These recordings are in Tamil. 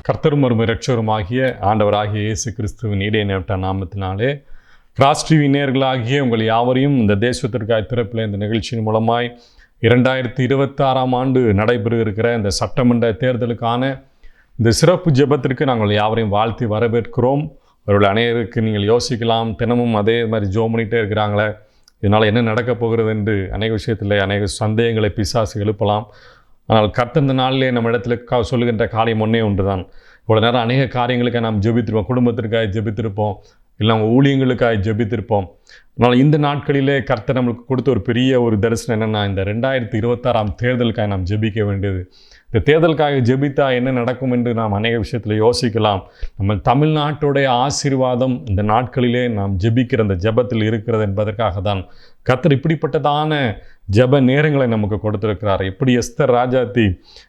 கர்த்தரும் ஒரு இரட்சகருமாகிய ஆண்டவராகிய இயேசு கிறிஸ்துவின் இடையினட்ட நாமத்தினாலே கிராஸ் டிவி நேயர்களாகிய உங்கள் யாவரையும் இந்த தேசத்திற்காய் திறப்பில் இந்த நிகழ்ச்சியின் மூலமாய் 2026 ஆண்டு நடைபெற இருக்கிற இந்த சட்டமன்ற தேர்தலுக்கான இந்த சிறப்பு ஜெபத்திற்கு நாங்கள் யாவரையும் வாழ்த்தி வரவேற்கிறோம். அவர்கள் அநேகருக்கு நீங்கள் யோசிக்கலாம், தினமும் அதே மாதிரி ஜோம் பண்ணிகிட்டே இருக்கிறாங்களே, இதனால் என்ன நடக்கப் போகிறது என்று அநேக விஷயத்தில் அநேக சந்தேகங்களை பிசாசு எழுப்பலாம். ஆனால் கர்த்தர் இந்த நாளிலே நம்ம இடத்துல சொல்லுகின்ற காரியம் ஒன்றே ஒன்று தான். இவ்வளோ நேரம் அநேக காரியங்களுக்காக நாம் ஜெபித்திருப்போம், குடும்பத்திற்காக ஜெபித்திருப்போம், இல்லை அவங்க ஊழியங்களுக்காக ஜெபித்திருப்போம். அதனால் இந்த நாட்களிலே கர்த்தர் நம்மளுக்கு கொடுத்த ஒரு பெரிய ஒரு தரிசனம் என்னென்னா, இந்த 2026 தேர்தலுக்காக நாம் ஜெபிக்க வேண்டியது. இந்த தேர்தலுக்காக ஜெபித்தா என்ன நடக்கும் என்று நாம் அநேக விஷயத்தில் யோசிக்கலாம். நம்ம தமிழ்நாட்டுடைய ஆசீர்வாதம் இந்த நாட்களிலே நாம் ஜெபிக்கிற அந்த ஜெபத்தில் இருக்கிறது என்பதற்காக தான் கர்த்தர் இப்படிப்பட்டதான ஜெப நேரங்களை நமக்கு கொடுத்திருக்கிறார். எப்படி எஸ்தர் ராஜாத்தி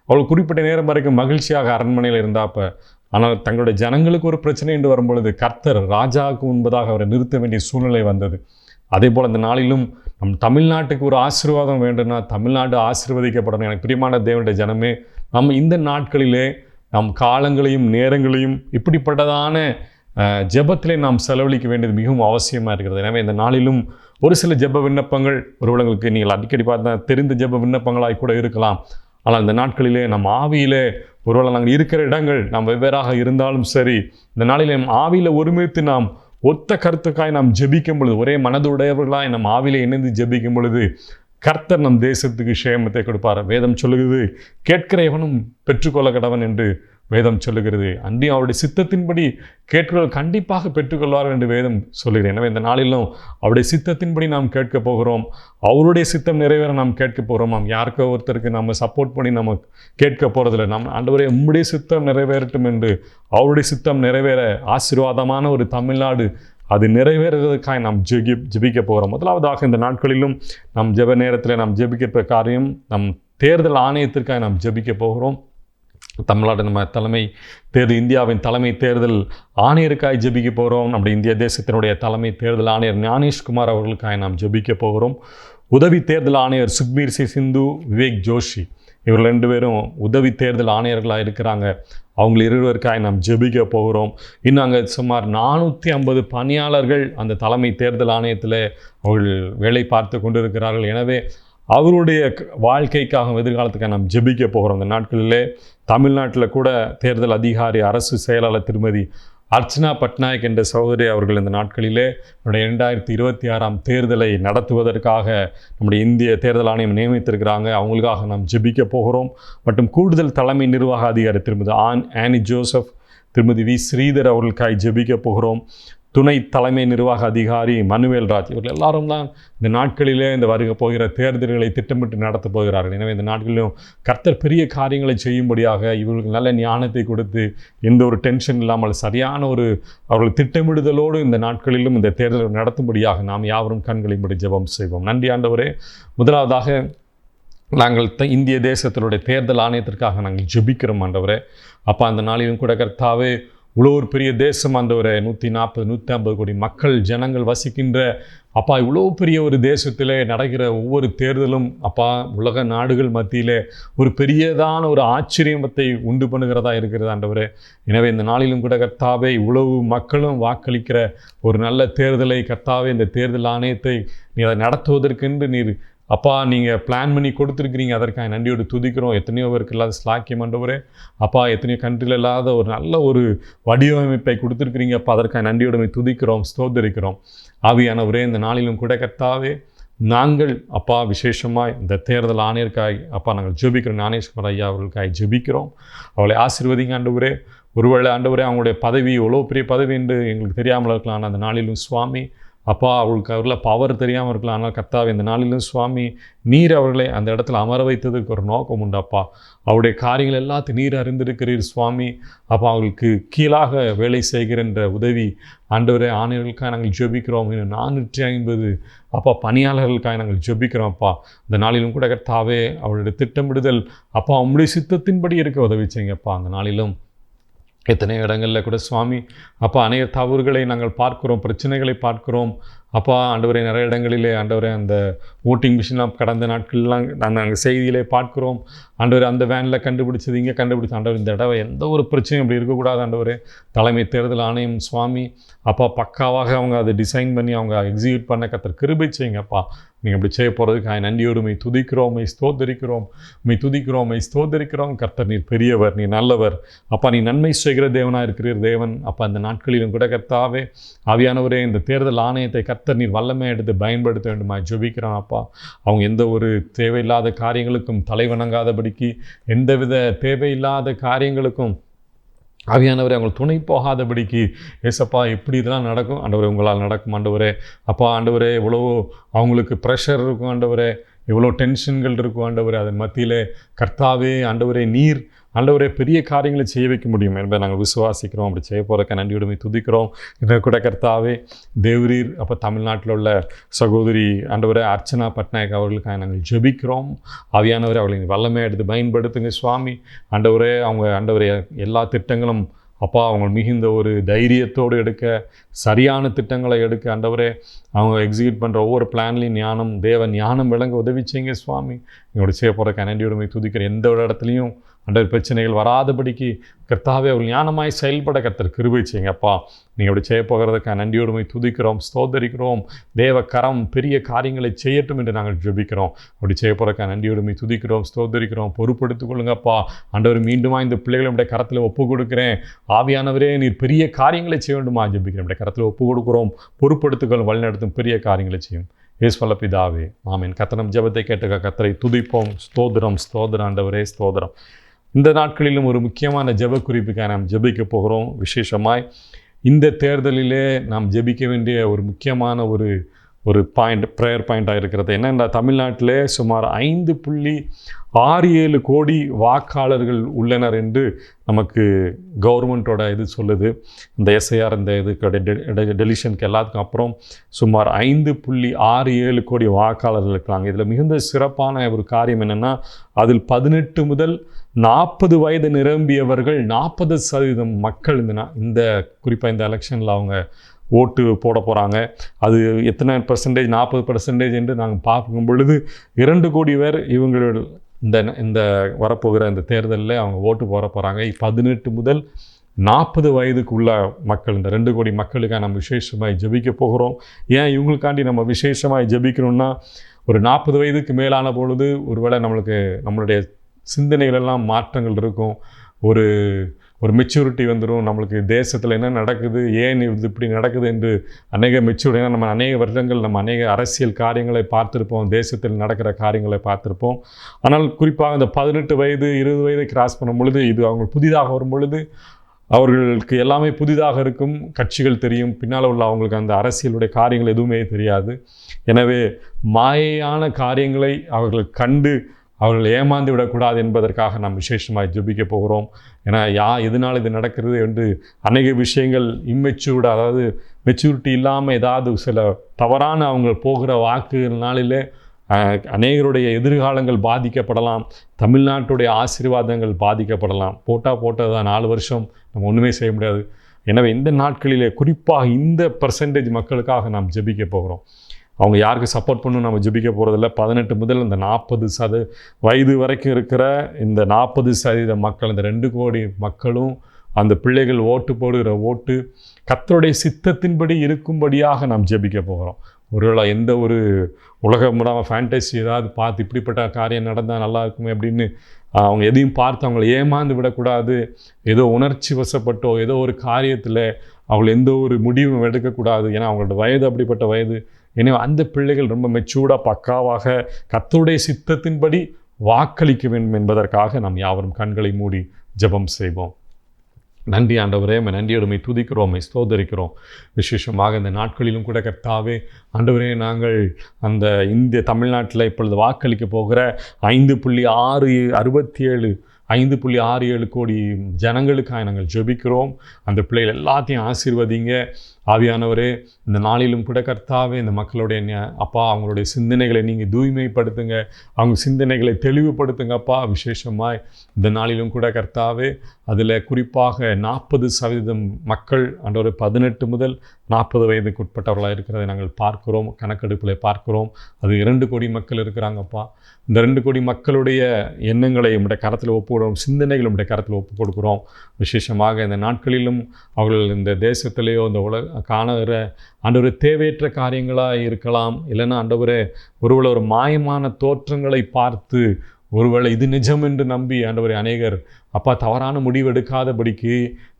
அவள் குறிப்பிட்ட நேரம் வரைக்கும் மகிழ்ச்சியாக அரண்மனையில் இருந்தாப்ப, ஆனால் தங்களுடைய ஜனங்களுக்கு ஒரு பிரச்சனை என்று வரும்பொழுது கர்த்தர் ராஜாவுக்கு முன்பதாக அவரை நிறுத்த வேண்டிய சூழ்நிலை வந்தது. அதே போல் இந்த நாளிலும் நம் தமிழ்நாட்டுக்கு ஒரு ஆசீர்வாதம் வேண்டும்னா, தமிழ்நாடு ஆசீர்வதிக்கப்படணும். எனக்கு பிரியமான தேவனுடைய ஜனமே, நம்ம இந்த நாட்களிலே நம் காலங்களையும் நேரங்களையும் இப்படிப்பட்டதான ஜெபத்திலே நாம் செலவழிக்க வேண்டியது மிகவும் அவசியமாக இருக்கிறது. எனவே இந்த நாளிலும் ஒரு சில ஜெப விண்ணப்பங்கள் ஒருவர்களுக்கு நீங்கள் அடிக்கடி பார்த்தா தெரிந்த ஜெப விண்ணப்பங்களாக கூட இருக்கலாம். ஆனால் இந்த நாட்களிலே நம் ஆவியிலே ஒருவேளை நாங்கள் இருக்கிற இடங்கள் நாம் வெவ்வேறாக இருந்தாலும் சரி, இந்த நாளிலே ஆவியில் ஒருமித்து நாம் ஒத்த கருத்துக்காய் நாம் ஜெபிக்கும் பொழுது, ஒரே மனதுடையவர்களாய் நம் ஆவிலே இணைந்து ஜெபிக்கும் பொழுது கர்த்தர் நம் தேசத்துக்கு க்ஷேமத்தை கொடுப்பார். வேதம் சொல்லுகிறது, கேட்கிற எவனும் பெற்றுக்கொள்ள கடவன் என்று வேதம் சொல்லுகிறது. அன்றையும் அவருடைய சித்தத்தின்படி கேட்கிறவர்கள் கண்டிப்பாக பெற்றுக்கொள்வார்கள் என்று வேதம் சொல்லுகிறது. எனவே இந்த நாளிலும் அவருடைய சித்தத்தின்படி நாம் கேட்க போகிறோம். அவருடைய சித்தம் நிறைவேற நாம் கேட்க போகிறோம். நாம் யாருக்கோ ஒருத்தருக்கு நம்ம சப்போர்ட் பண்ணி நம்ம கேட்க போகிறதில்லை. நம் ஆண்டவரே உம்முடைய சித்தம் நிறைவேறட்டும் என்று, அவருடைய சித்தம் நிறைவேற ஆசீர்வாதமான ஒரு தமிழ்நாடு அது நிறைவேறுவதற்காக நாம் ஜெபிக்க போகிறோம். முதலாவதாக இந்த நாட்களிலும் நம் ஜெப நேரத்தில் நாம் ஜெபிக்கிற காரியம், நம் தேர்தல் ஆணையத்திற்காக நாம் ஜெபிக்க போகிறோம். தமிழ்நாடு நம்ம இந்தியாவின் தலைமை தேர்தல் ஆணையருக்காக ஜெபிக்க போகிறோம். நம்முடைய இந்திய தேசத்தினுடைய தலைமை தேர்தல் ஆணையர் ஞானேஷ்குமார் அவர்களுக்காக நாம் ஜெபிக்க போகிறோம். உதவி தேர்தல் ஆணையர் சுக்பீர் சிந்து, விவேக் ஜோஷி, இவர்கள் 2 பேரும் உதவி தேர்தல் ஆணையர்களாக இருக்கிறாங்க. அவங்க இருவருக்காக நாம் ஜெபிக்க போகிறோம். இன்னும் அங்கே சுமார் 450 பணியாளர்கள் அந்த தலைமை தேர்தல் ஆணையத்தில் அவர்கள் வேலை பார்த்து கொண்டிருக்கிறார்கள். எனவே அவருடைய வாழ்க்கைக்காக எதிர்காலத்துக்காக நாம் ஜெபிக்க போகிறோம். இந்த நாட்களிலே தமிழ்நாட்டில் கூட தேர்தல் அதிகாரி அரசு செயலாளர் திருமதி அர்ச்சனா பட்நாயக் என்ற சகோதரி அவர்கள் இந்த நாட்களிலே நம்முடைய 2026 தேர்தலை நடத்துவதற்காக நம்முடைய இந்திய தேர்தல் ஆணையம் நியமித்திருக்கிறாங்க. அவங்களுக்காக நாம் ஜெபிக்க போகிறோம். மற்றும் கூடுதல் தலைமை நிர்வாக அதிகாரி திருமதி ஆனி ஜோசப், திருமதி வி ஸ்ரீதர் அவர்களுக்காக ஜெபிக்க போகிறோம். துணை தலைமை நிர்வாக அதிகாரி மனுவேல் ராஜ், இவர்கள் எல்லாரும் தான் இந்த நாட்களிலே இந்த வருக போகிற தேர்தல்களை திட்டமிட்டு நடத்தப் போகிறார்கள். எனவே இந்த நாட்களிலும் கர்த்தர் பெரிய காரியங்களை செய்யும்படியாக இவர்களுக்கு நல்ல ஞானத்தை கொடுத்து எந்த ஒரு டென்ஷன் இல்லாமல் சரியான ஒரு அவர்கள் திட்டமிடுதலோடு இந்த நாட்களிலும் இந்த தேர்தலை நடத்தும்படியாக நாம் யாவரும் கண்களின்படி ஜெபம் செய்வோம். நன்றி ஆண்டவரே. முதலாவதாக நாங்கள் இந்திய தேசத்தினுடைய தேர்தல் ஆணையத்திற்காக நாங்கள் ஜெபிக்கிறோம் ஆண்டவரே. அப்பா, அந்த நாளிலும் கூட கர்த்தாவே, இவ்வளோ ஒரு பெரிய தேசம் ஆண்டவரே, 140-150 கோடி மக்கள் ஜனங்கள் வசிக்கின்ற அப்பா, இவ்வளோ பெரிய ஒரு தேசத்திலே நடக்கிற ஒவ்வொரு தேர்தலும் அப்பா உலக நாடுகள் மத்தியிலே ஒரு பெரியதான ஒரு ஆச்சரியத்தை உண்டு பண்ணுகிறதா இருக்கிறது ஆண்டவரே. எனவே இந்த நாளிலும் கூட கர்த்தாவே, இவ்வளவு மக்களும் வாக்களிக்கிற ஒரு நல்ல தேர்தலை கர்த்தாவே, இந்த தேர்தல் ஆணையத்தை நீ அதை நடத்துவதற்கென்று நீர் அப்பா நீங்கள் பிளான் பண்ணி கொடுத்துருக்கிறீங்க. அதற்காக நன்றியோடு துதிக்கிறோம். எத்தனையோ பேருக்கு இல்லாத ஸ்லாக்கியம் ஆண்டவரே. அப்பா, எத்தனையோ கண்ட்ரியில் இல்லாத ஒரு நல்ல ஒரு வடிவமைப்பை கொடுத்துருக்கிறீங்க. அப்பா, அதற்காக நன்றியோடு துதிக்கிறோம், ஸ்தோத்தரிக்கிறோம். ஆவியானவரே, இந்த நாளிலும் கூட கர்த்தாவே, நாங்கள் அப்பா விசேஷமாக இந்த தேர்தல் ஆணையருக்காய் அப்பா நாங்கள் ஜெபிக்கிறோம். ஞானேஷ்குமார் ஐயா அவர்களுக்காக ஜெபிக்கிறோம். அவளை ஆசீர்வதிங்க ஆண்டவரே. ஒருவேளை ஆண்டவரே அவங்களுடைய பதவி எவ்வளோ பெரிய பதவி என்று எங்களுக்கு தெரியாமல் இருக்கலாம். ஆனால் அந்த நாளிலும் சுவாமி அப்பா அவர்களில் பவர் தெரியாமல் இருக்கலாம். ஆனால் கர்த்தாவே, இந்த நாளிலும் சுவாமி நீர் அவர்களை அந்த இடத்துல அமர வைத்ததுக்கு ஒரு நோக்கம் உண்டு. அப்பா, அவருடைய காரியங்கள் எல்லாத்தையும் நீர் அறிந்திருக்கிறீர் சுவாமி. அப்பா, அவர்களுக்கு கீழாக வேலை செய்கின்ற உதவி ஆண்டவரே ஆணையர்களுக்காக நாங்கள் ஜெபிக்கிறோம். இன்னும் 450 அப்பா பணியாளர்களுக்காக நாங்கள் ஜெபிக்கிறோம். அப்பா, இந்த நாளிலும் கூட கர்த்தாவே அவருடைய திட்டமிடுதல் அப்பா உம்முடைய சித்தத்தின்படி இருக்க உதவி செய்யுங்கப்பா. அந்த நாளிலும் எத்தனை இடங்களில் கூட சுவாமி அப்பா அநேக தவறுகளை நாங்கள் பார்க்கிறோம், பிரச்சனைகளை பார்க்கிறோம். அப்பா ஆண்டவரே, நிறைய இடங்களிலே ஆண்டவரே அந்த ஓட்டிங் மிஷின்லாம் கடந்த நாட்கள்லாம் நாங்கள் செய்தியிலே பார்க்குறோம். ஆண்டவரே, அந்த வேனில் கண்டுபிடிச்சது, இங்கே கண்டுபிடிச்ச ஆண்டவர், இந்த தடவை எந்த ஒரு பிரச்சனையும் அப்படி இருக்கக்கூடாது ஆண்டவரே. தலைமை தேர்தல் ஆணையம் சுவாமி அப்பா பக்காவாக அவங்க அதை டிசைன் பண்ணி அவங்க எக்ஸிக்யூட் பண்ண கர்த்தர் கிருபை செய்யுங்கப்பா. நீங்கள் அப்படி செய்ய போகிறதுக்கு நன்றியோடு மை துதிக்கிறோம், மை ஸ்தோத்தரிக்கிறோம், மை துதிக்கிறோம், மை ஸ்தோத்தரிக்கிறோம். கர்த்தர் நீர் பெரியவர், நீ நல்லவர் அப்பா, நீ நன்மை செய்கிற தேவனாக இருக்கிறீர் தேவன். அப்பா அந்த நாட்களிலும் கூட கர்த்தாவே ஆவியானவரே, இந்த தேர்தல் ஆணையத்தை கர்த்தர் நீர் வல்லமை எடுத்து பயன்படுத்த வேண்டுமா ஜெபிக்கிறோம் அப்பா. அவங்க எந்த ஒரு தேவையில்லாத காரியங்களுக்கும் தலைவணங்காதபடிக்கு, எந்தவித தேவையில்லாத காரியங்களுக்கும் ஆவியானவரே அவங்களை துணை போகாதபடிக்கு ஏசப்பா எப்படி இதெல்லாம் நடக்கும் ஆண்டவரே, உங்களால் நடக்கும் ஆண்டவரே. அப்பா ஆண்டவரே, எவ்வளவோ அவங்களுக்கு ப்ரெஷர் இருக்கும் ஆண்டவரே, எவ்வளோ டென்ஷன்கள் இருக்கும் ஆண்டவரே. அதன் மத்தியிலே கர்த்தாவே ஆண்டவரே, நீர் ஆண்டவரே பெரிய காரியங்களை செய்ய வைக்க முடியும் என்பதை நாங்கள் விசுவாசிக்கிறோம். அப்படி செய்ய போகிறக்க நன்றியுடைமை துதிக்கிறோம். இதை கூட கர்த்தாவே தேவரீர் அப்போ தமிழ்நாட்டில் உள்ள சகோதரி ஆண்டவரே அர்ச்சனா பட்நாயக் அவர்களுக்காக நாங்கள் ஜெபிக்கிறோம். ஆவியானவரே அவர்களை வல்லமை எடுத்து பயன்படுத்துங்க சுவாமி. ஆண்டவரே அவங்க ஆண்டவரே எல்லா திட்டங்களும் அப்பா அவங்க மிகுந்த ஒரு தைரியத்தோடு எடுக்க, சரியான திட்டங்களை எடுக்க ஆண்டவரே அவங்க எக்ஸிக்யூட் பண்ணுற ஒவ்வொரு பிளான்லையும் ஞானம், தேவ ஞானம் விளங்க உதவி செய்யுங்க சுவாமி. எங்களோட செய்ய போகிற நன்றியுடைமை துதிக்கிற எந்த ஒரு இடத்துலையும் ஆண்டவர் பிரச்சனைகள் வராதபடிக்கு கர்த்தாவே அவர்கள் ஞானமாய் செயல்பட கர்த்தர் கிருபை செய்யுங்கப்பா. நீங்கள் அப்படி செய்ய போகிறதுக்காக நன்றியோடுமை துதிக்கிறோம், ஸ்தோத்தரிக்கிறோம். தேவ கரம் பெரிய காரியங்களை செய்யட்டும் என்று நாங்கள் ஜெபிக்கிறோம். அப்படி செய்ய போகிறதுக்காக நன்றியோடுமை துதிக்கிறோம், ஸ்தோத்தரிக்கிறோம். பொறுப்படுத்திக் கொள்ளுங்கப்பா ஆண்டவர். மீண்டுமா இந்த பிள்ளைகளுடைய கரத்தில் ஒப்பு கொடுக்குறேன். ஆவியானவரே நீர் பெரிய காரியங்களை செய்ய வேண்டுமா ஜெபிக்கிறேன். நம்முடைய கரத்தில் ஒப்பு கொடுக்குறோம். பொறுப்படுத்துக்கள் வழிநடத்தும் பெரிய காரியங்களை செய்யும் இயேசுவல்ல பிதாவே, ஆமென். கர்த்தர் ஜெபத்தை கேட்டுக்க கர்த்தரை துதிப்போம். ஸ்தோத்திரம், ஸ்தோத்திரம் ஆண்டவரே, ஸ்தோத்திரம். இந்த நாட்களிலும் ஒரு முக்கியமான ஜெப குறிப்புக்காக நாம் ஜெபிக்க போகிறோம். விசேஷமாய் இந்த தேர்தலிலே நாம் ஜெபிக்க வேண்டிய ஒரு முக்கியமான ஒரு ப்ரேயர் பாயிண்ட்டாக இருக்கிறது என்னென்னா, தமிழ்நாட்டிலே சுமார் 5.67 கோடி வாக்காளர்கள் உள்ளனர் என்று நமக்கு கவர்மெண்ட்டோட இது சொல்லுது. இந்த எஸ்ஐஆர் இந்த இதுக்கு டெலிஷனுக்கு எல்லாத்துக்கும் அப்புறம் சுமார் 5.67 கோடி வாக்காளர்கள் இருக்கிறாங்க. இதில் மிகுந்த சிறப்பான ஒரு காரியம் என்னென்னா, அதில் 18 முதல் 40 வயது நிரம்பியவர்கள் 40% மக்கள் இந்த குறிப்பாக இந்த எலெக்ஷனில் அவங்க ஓட்டு போட போகிறாங்க. அது எத்தனை %, 40% என்று நாங்கள் பார்க்கும் பொழுது 2 கோடி பேர் இவங்களோட இந்த வரப்போகிற இந்த தேர்தலில் அவங்க ஓட்டு போட போகிறாங்க. 18 முதல் 40 வயதுக்குள்ள மக்கள், இந்த 2 கோடி மக்களுக்காக நம்ம விசேஷமாக ஜெபிக்க போகிறோம். ஏன் இவங்களுக்காண்டி நம்ம விசேஷமாக ஜெபிக்கணும்னா, ஒரு 40 வயதுக்கு மேலான பொழுது ஒருவேளை நம்மளுடைய சிந்தனைகளெல்லாம் மாற்றங்கள் இருக்கும். ஒரு மெச்சூரிட்டி வந்துடும். நம்மளுக்கு தேசத்தில் என்ன நடக்குது, ஏன் இது இப்படி நடக்குது என்று அநேக மெச்சூரிட்டி. ஏன்னா நம்ம அநேக வருடங்கள் நம்ம அநேக அரசியல் காரியங்களை பார்த்துருப்போம், தேசத்தில் நடக்கிற காரியங்களை பார்த்துருப்போம். ஆனால் குறிப்பாக இந்த 18 வயது 20 வயதை கிராஸ் பண்ணும் பொழுது, இது அவங்க புதிதாக வரும் பொழுது அவர்களுக்கு எல்லாமே புதிதாக இருக்கும். கட்சிகள் தெரியும், பின்னால் உள்ள அவங்களுக்கு அந்த அரசியலுடைய காரியங்கள் எதுவுமே தெரியாது. எனவே மாயையான காரியங்களை அவர்கள் கண்டு அவர்கள் ஏமாந்து விடக்கூடாது என்பதற்காக நாம் விசேஷமாக ஜெபிக்க போகிறோம். ஏன்னா எதனால் இது நடக்கிறது என்று அநேக விஷயங்கள் இம்மெச்சூர்டு, அதாவது மெச்சூரிட்டி இல்லாமல் ஏதாவது சில தவறான அவங்க போகிற வாக்குகளினாலே அநேகருடைய எதிர்காலங்கள் பாதிக்கப்படலாம். தமிழ்நாட்டுடைய ஆசீர்வாதங்கள் பாதிக்கப்படலாம். போட்டது தான் 4 வருஷம் நம்ம ஒன்றுமே செய்ய முடியாது. எனவே இந்த நாட்களிலே குறிப்பாக இந்த % மக்களுக்காக நாம் ஜெபிக்க போகிறோம். அவங்க யாருக்கு சப்போர்ட் பண்ணணும் நம்ம ஜெபிக்க போகிறதில்ல. 18 முதல் இந்த 40 வயது வரைக்கும் இருக்கிற இந்த 40% மக்கள், இந்த 2 கோடி மக்களும் அந்த பிள்ளைகள் ஓட்டு போடுகிற ஓட்டு கர்த்தருடைய சித்தத்தின்படி இருக்கும்படியாக நாம் ஜெபிக்க போகிறோம். ஒருவேளை எந்த ஒரு உலகமுடாமல் ஃபேண்டசி ஏதாவது பார்த்து இப்படிப்பட்ட காரியம் நடந்தால் நல்லா இருக்குமே அப்படின்னு அவங்க எதையும் பார்த்து அவங்களை ஏமாந்து விடக்கூடாது. ஏதோ உணர்ச்சி வசப்பட்டோ ஏதோ ஒரு காரியத்தில் அவங்களை எந்த ஒரு முடிவும் எடுக்கக்கூடாது. ஏன்னா அவங்களோட வயது அப்படிப்பட்ட வயது. எனவே அந்த பிள்ளைகள் ரொம்ப மெச்சூர்டாக பக்காவாக கர்த்தருடைய சித்தத்தின்படி வாக்களிக்க வேண்டும் என்பதற்காக நாம் யாவரும் கண்களை மூடி ஜெபம் செய்வோம். நன்றி ஆண்டவரே, நன்றியோடுமை துதிக்கிறோம், ஸ்தோத்தரிக்கிறோம். விசேஷமாக இந்த நாட்களிலும் கூட கர்த்தாவே ஆண்டவரே, நாங்கள் அந்த இந்திய தமிழ்நாட்டில் இப்பொழுது வாக்களிக்க போகிற 5.67 கோடி ஜனங்களுக்காக நாங்கள் ஜெபிக்கிறோம். அந்த பிள்ளைகள் எல்லாத்தையும் ஆசீர்வதிங்க. ஆவியானவரே, இந்த நாளிலும் கூட கர்த்தாவே இந்த மக்களுடைய அப்பா அவங்களுடைய சிந்தனைகளை நீங்கள் தூய்மைப்படுத்துங்க, அவங்க சிந்தனைகளை தெளிவுபடுத்துங்க அப்பா. விசேஷமாய் இந்த நாளிலும் கூட கர்த்தாவே, அதில் குறிப்பாக 40% மக்கள் ஆண்டவரே 18 முதல் 40 வயதுக்கு உட்பட்டவர்களாக இருக்கிறதை நாங்கள் பார்க்கிறோம், கணக்கெடுப்பில் பார்க்கிறோம். அது 2 கோடி மக்கள் இருக்கிறாங்கப்பா. இந்த 2 கோடி மக்களுடைய எண்ணங்களை உடைய கரத்தில் ஒப்பு கொடுக்கிறோம், சிந்தனைகள் உடைய கரத்தில் ஒப்பு கொடுக்குறோம். விசேஷமாக இந்த நாட்களிலும் அவர்கள் இந்த தேசத்திலேயோ இந்த காணுகிற ஆண்டவரே தேவையற்ற காரியங்களாக இருக்கலாம், இல்லைன்னா ஆண்டவரே ஒருவேளை ஒரு மாயமான தோற்றங்களை பார்த்து ஒருவேளை இது நிஜம் என்று நம்பி ஆண்டவரே அநேகர் அப்பா தவறான முடிவு எடுக்காதபடிக்கு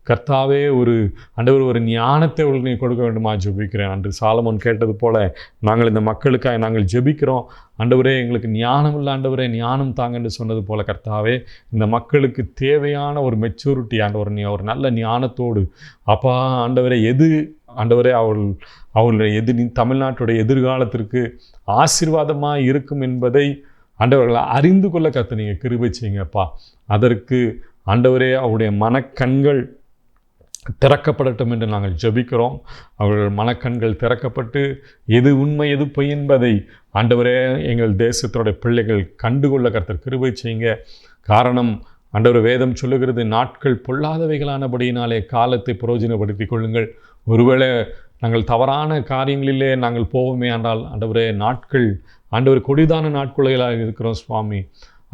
கர்த்தாவே ஆண்டவர் ஒரு ஞானத்தை அவர்களுக்கு நீ கொடுக்க வேண்டுமா ஜெபிக்கிறேன். அன்று சாலமோன் கேட்டது போல நாங்கள் இந்த மக்களுக்காக நாங்கள் ஜெபிக்கிறோம். ஆண்டவரே எங்களுக்கு ஞானம் இல்லை, ஆண்டவரே ஞானம் தாங்கன்னு சொன்னது போல கர்த்தாவே இந்த மக்களுக்கு தேவையான ஒரு மெச்சூரிட்டி ஆண்டவர் நீ ஒரு நல்ல ஞானத்தோடு அப்பா ஆண்டவரே ஆண்டவரே அவர்களுடைய தமிழ்நாட்டுடைய எதிர்காலத்திற்கு ஆசீர்வாதமாக இருக்கும் என்பதை ஆண்டவர்களை அறிந்து கொள்ள கர்த்தர் நீங்கள் கிருபை செய்யுங்கப்பா. அதற்கு ஆண்டவரே அவருடைய மனக்கண்கள் திறக்கப்படட்டும் என்று நாங்கள் ஜெபிக்கிறோம். அவர்கள் மனக்கண்கள் திறக்கப்பட்டு எது உண்மை எது பொய் என்பதை ஆண்டவரே எங்கள் தேசத்தோடைய பிள்ளைகள் கண்டுகொள்ள கர்த்தர் கிருபை செய்யுங்க. காரணம் ஆண்டவர் வேதம் சொல்லுகிறது, நாட்கள் பொல்லாதவைகளானபடியினாலே காலத்தை பிரயோஜனப்படுத்திக் கொள்ளுங்கள். ஒருவேளை நாங்கள் தவறான காரியங்களிலே நாங்கள் போவோமே என்றால் ஆண்டவரே நாட்கள் ஆண்டவர் கொடிதான நாட்களாக இருக்கிறோம் சுவாமி.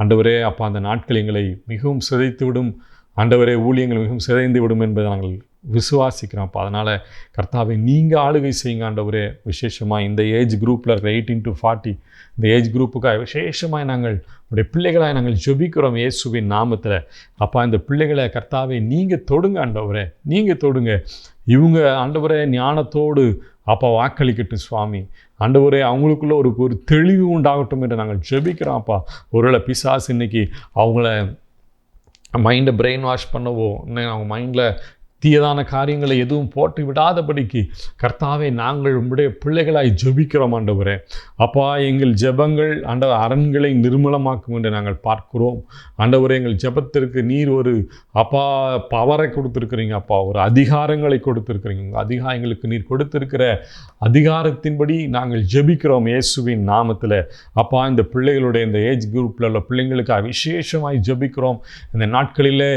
ஆண்டவரே அப்பா அந்த நாட்கள் எங்களை மிகவும் சிதைத்து விடும் ஆண்டவரே, ஊழியங்கள் மிகவும் சிதைந்து விடும் என்பதை நாங்கள் விசுவாசிக்கிறோம். அப்போ அதனால் கர்த்தாவை நீங்கள் ஆளுகை செய்யுங்க ஆண்டவரே. விசேஷமாக இந்த ஏஜ் குரூப்பில் இருக்கிற 18 to 40 இந்த ஏஜ் குரூப்புக்காக விசேஷமாக நாங்கள் உடைய பிள்ளைகளாக நாங்கள் ஜெபிக்கிறோம் இயேசுவின் நாமத்தில். அப்பா இந்த பிள்ளைகளை கர்த்தாவை நீங்கள் தொடுங்க ஆண்டவரே, நீங்கள் தொடுங்க. இவங்க ஆண்டவரே ஞானத்தோடு அப்பா வாக்களிக்கட்டும் சுவாமி. ஆண்டவரே அவங்களுக்குள்ள ஒரு தெளிவு உண்டாகட்டும் என்று நாங்கள் ஜெபிக்கிறோம் அப்பா. ஒருவேளை பிசாசு இன்னைக்கு அவங்கள மைண்டை பிரெயின் வாஷ் பண்ணவோ அவங்க மைண்டில் தீயதான காரியங்களை எதுவும் போட்டு விடாதபடிக்கு கர்த்தாவே நாங்கள் உம்முடைய பிள்ளைகளாய் ஜெபிக்கிறோம் ஆண்டவரே. அப்பா எங்கள் ஜெபங்கள் ஆண்டவர் அரண்களை நிர்மூலமாக்கும் என்று நாங்கள் பார்க்கிறோம் ஆண்டவரே. எங்கள் ஜெபத்திற்கு நீர் ஒரு அப்பா பவரை கொடுத்துருக்குறீங்க அப்பா, ஒரு அதிகாரங்களை கொடுத்துருக்குறீங்க. எங்களுக்கு நீர் கொடுத்திருக்கிற அதிகாரத்தின்படி நாங்கள் ஜெபிக்கிறோம் இயேசுவின் நாமத்தில். அப்பா இந்த பிள்ளைகளுடைய இந்த ஏஜ் குரூப்பில் உள்ள பிள்ளைங்களுக்கு விசேஷமாய் ஜெபிக்கிறோம். இந்த நாட்களில்